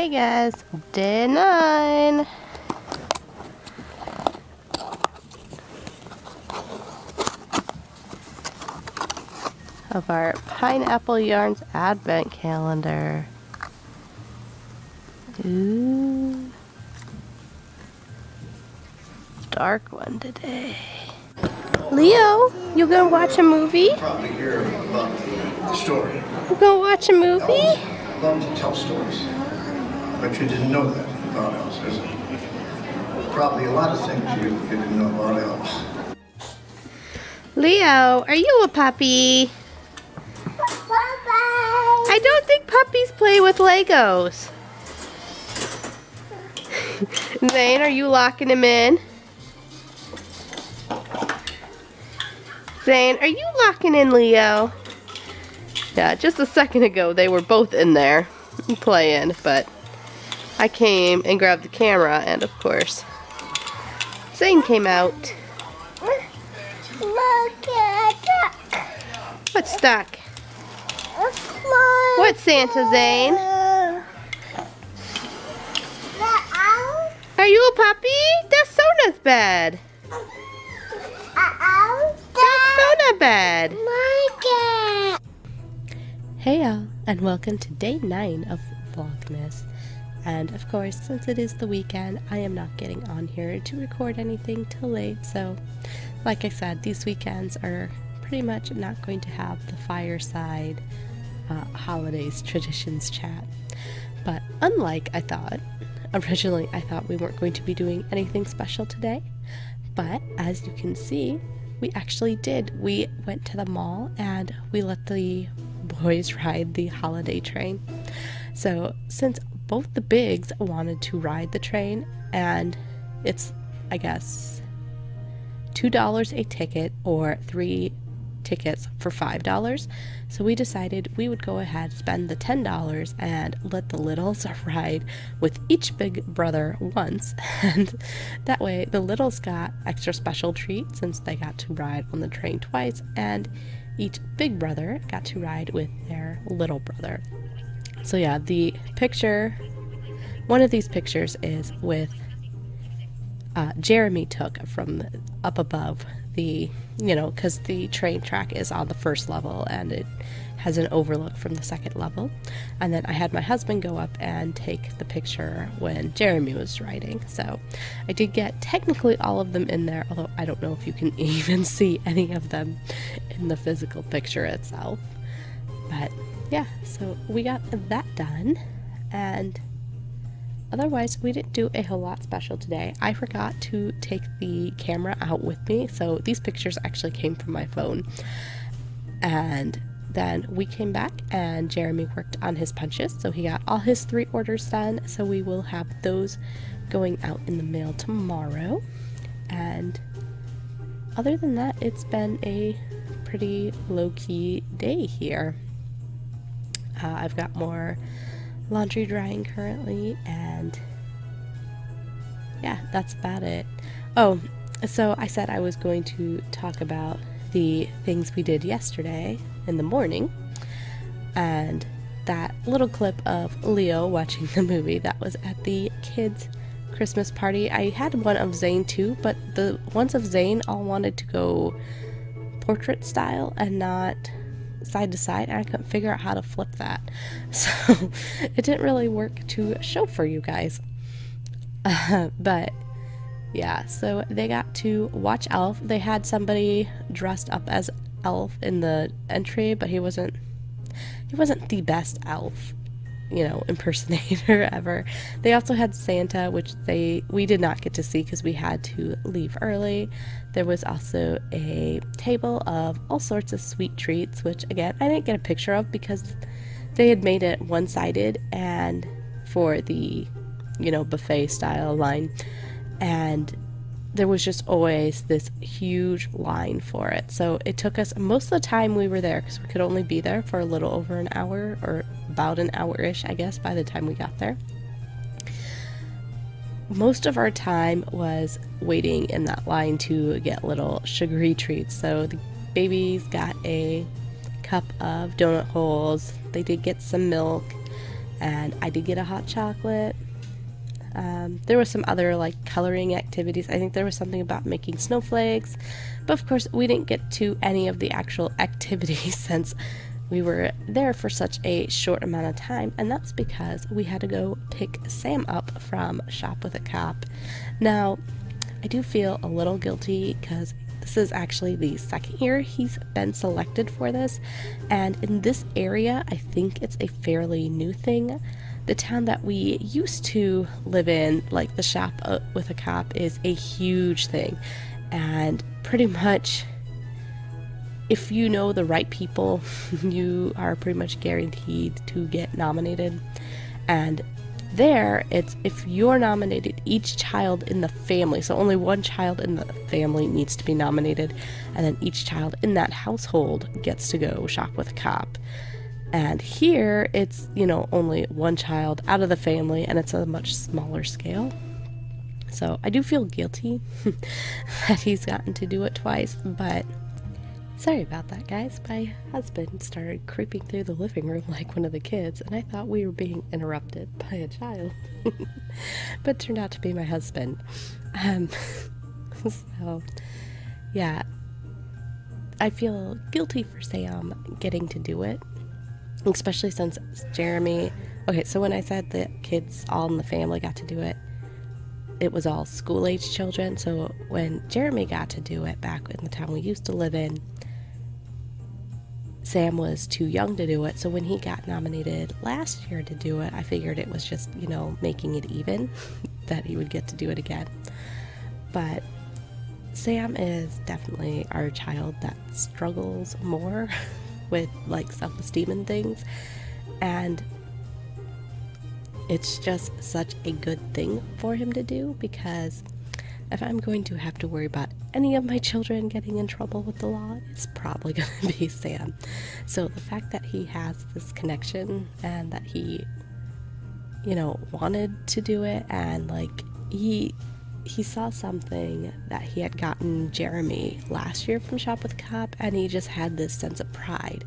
Hey guys, day 9. Of our Pineapple Yarns Advent Calendar. Ooh. Dark one today. Leo, you gonna watch a movie? Probably hear about the story. You gonna watch a movie? Elves love to tell stories. But you didn't know that about elves, is it? Probably a lot of things you didn't know about elves. Leo, are you a puppy? I don't think puppies play with Legos. Zane, are you locking him in? Zane, are you locking in Leo? Yeah, just a second ago they were both in there playing, but I came and grabbed the camera and of course Zane came out. Look at that. What's stuck? What's Santa, Zane? Are you a puppy? That's Sona's bed. That's Sona's bed. Hey y'all, and welcome to day 9 of Vlogmas. And of course, since it is the weekend, I am not getting on here to record anything till late. So, like I said, these weekends are pretty much not going to have the fireside holidays traditions chat. But unlike I thought, originally I thought we weren't going to be doing anything special today. But as you can see, we actually did. We went to the mall and we let the boys ride the holiday train. So since both the bigs wanted to ride the train, and it's, I guess, $2 a ticket or 3 tickets for $5, so we decided we would go ahead, spend the $10 and let the littles ride with each big brother once, and that way the littles got extra special treats since they got to ride on the train twice, and each big brother got to ride with their little brother. So yeah, the picture, one of these pictures is with Jeremy took from up above the, because the train track is on the first level and it has an overlook from the second level. And then I had my husband go up and take the picture when Jeremy was riding. So I did get technically all of them in there, although I don't know if you can even see any of them in the physical picture itself. But yeah, so we got that done, and otherwise we didn't do a whole lot special today. I forgot to take the camera out with me, so these pictures actually came from my phone. And then we came back and Jeremy worked on his punches, so he got all his 3 orders done, so we will have those going out in the mail tomorrow. And other than that, it's been a pretty low-key day here. I've got more laundry drying currently, and yeah, that's about it. Oh, so I said I was going to talk about the things we did yesterday in the morning, and that little clip of Leo watching the movie, that was at the kids' Christmas party. I had one of Zane too, but the ones of Zane all wanted to go portrait style and not side to side, and I couldn't figure out how to flip that, so it didn't really work to show for you guys. But yeah, so they got to watch Elf. They had somebody dressed up as Elf in the entry, but he wasn't the best Elf, impersonator ever. They also had Santa, which we did not get to see because we had to leave early. There was also a table of all sorts of sweet treats, which again I didn't get a picture of because they had made it one-sided and for the buffet style line, and there was just always this huge line for it. So it took us most of the time we were there, because we could only be there for a little over an hour, or about an hour-ish, I guess, by the time we got there. Most of our time was waiting in that line to get little sugary treats. So the babies got a cup of donut holes. They did get some milk, and I did get a hot chocolate. There was some other like coloring activities. I think there was something about making snowflakes, but of course we didn't get to any of the actual activities since we were there for such a short amount of time, and that's because we had to go pick Sam up from Shop with a Cop. Now, I do feel a little guilty because this is actually the second year he's been selected for this, and in this area, I think it's a fairly new thing. The town that we used to live in, like the Shop with a Cop, is a huge thing, and pretty much if you know the right people, you are pretty much guaranteed to get nominated. And there, it's if you're nominated, each child in the family, so only one child in the family needs to be nominated, and then each child in that household gets to go shop with a cop. And here, it's, only one child out of the family, and it's a much smaller scale. So I do feel guilty that he's gotten to do it twice, but sorry about that, guys. My husband started creeping through the living room like one of the kids, and I thought we were being interrupted by a child. But it turned out to be my husband. So, yeah. I feel guilty for Sam getting to do it, especially since Jeremy... Okay, so when I said the kids all in the family got to do it, it was all school-age children. So when Jeremy got to do it back in the town we used to live in, Sam was too young to do it, so when he got nominated last year to do it, I figured it was just, making it even, that he would get to do it again. But Sam is definitely our child that struggles more with, like, self-esteem and things, and it's just such a good thing for him to do, because if I'm going to have to worry about any of my children getting in trouble with the law, it's probably going to be Sam. So the fact that he has this connection and that he, wanted to do it, and like he saw something that he had gotten Jeremy last year from Shop with Cop, and he just had this sense of pride.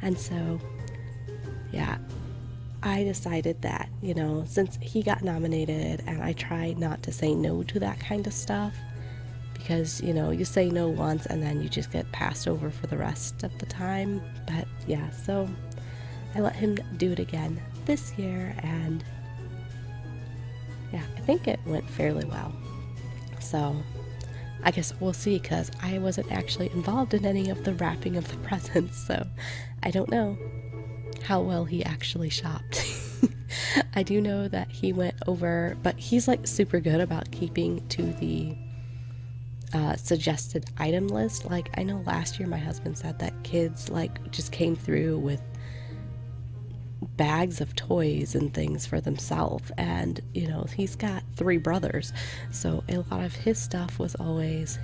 And so, yeah, I decided that, since he got nominated, and I try not to say no to that kind of stuff, because, you say no once and then you just get passed over for the rest of the time. But yeah, so I let him do it again this year, and yeah, I think it went fairly well. So I guess we'll see, because I wasn't actually involved in any of the wrapping of the presents, so I don't know how well he actually shopped. I do know that he went over, but he's like super good about keeping to the suggested item list. Like, I know last year my husband said that kids like just came through with bags of toys and things for themselves, and he's got 3 brothers, so a lot of his stuff was always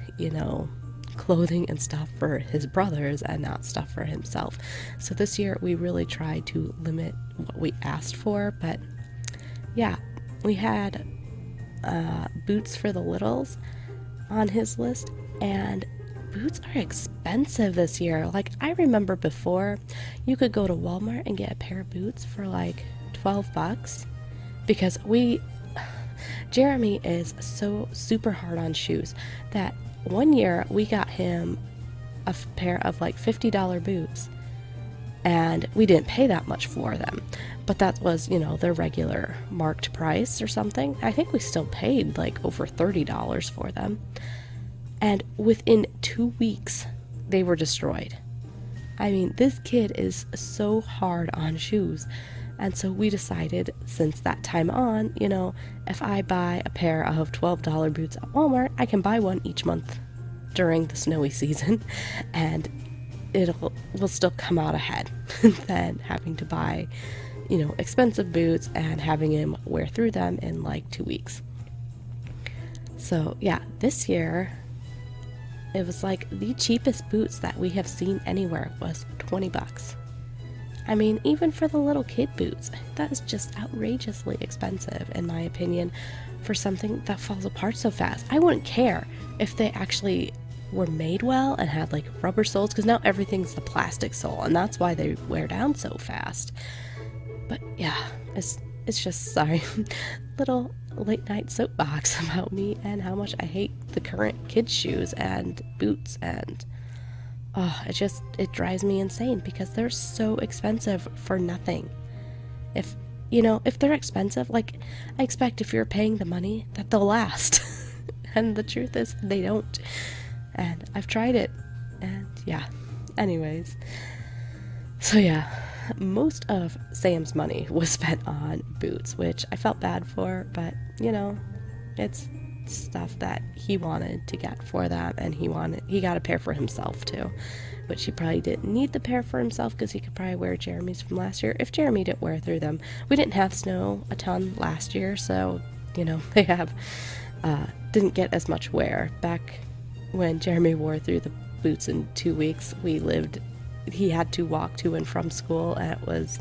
clothing and stuff for his brothers and not stuff for himself. So this year we really tried to limit what we asked for. But yeah, we had boots for the littles on his list, and boots are expensive this year. Like, I remember before you could go to Walmart and get a pair of boots for like $12, because Jeremy is so super hard on shoes that one year we got him a pair of like $50 boots, and we didn't pay that much for them, but that was their regular marked price or something. I think we still paid like over $30 for them, and within 2 weeks they were destroyed. I mean, this kid is so hard on shoes. And so we decided, since that time on, if I buy a pair of $12 boots at Walmart, I can buy one each month during the snowy season, and will still come out ahead than having to buy, expensive boots and having him wear through them in like 2 weeks. So yeah, this year it was like the cheapest boots that we have seen anywhere was $20. I mean, even for the little kid boots, that is just outrageously expensive, in my opinion, for something that falls apart so fast. I wouldn't care if they actually were made well and had like rubber soles, because now everything's the plastic sole, and that's why they wear down so fast. But yeah, it's just, sorry, little late night soapbox about me and how much I hate the current kids' shoes and boots, and oh, it drives me insane because they're so expensive for nothing. If if they're expensive, like, I expect if you're paying the money that they'll last. And the truth is they don't. And I've tried it. And yeah. Anyways. So yeah, most of Sam's money was spent on boots, which I felt bad for, but it's stuff that he wanted to get for them, and he got a pair for himself too, which he probably didn't need the pair for himself because he could probably wear Jeremy's from last year if Jeremy didn't wear through them. We didn't have snow a ton last year, so they have didn't get as much wear. Back when Jeremy wore through the boots in 2 weeks, he had to walk to and from school, and it was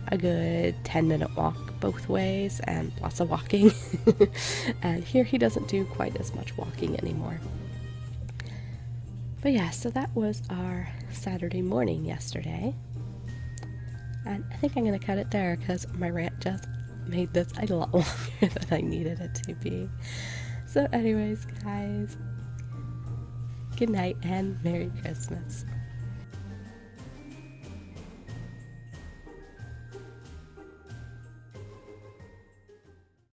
a good 10-minute walk both ways and lots of walking. And here he doesn't do quite as much walking anymore. But yeah, so that was our Saturday morning yesterday. And I think I'm going to cut it there because my rant just made this a lot longer than I needed it to be. So anyways, guys, good night and Merry Christmas.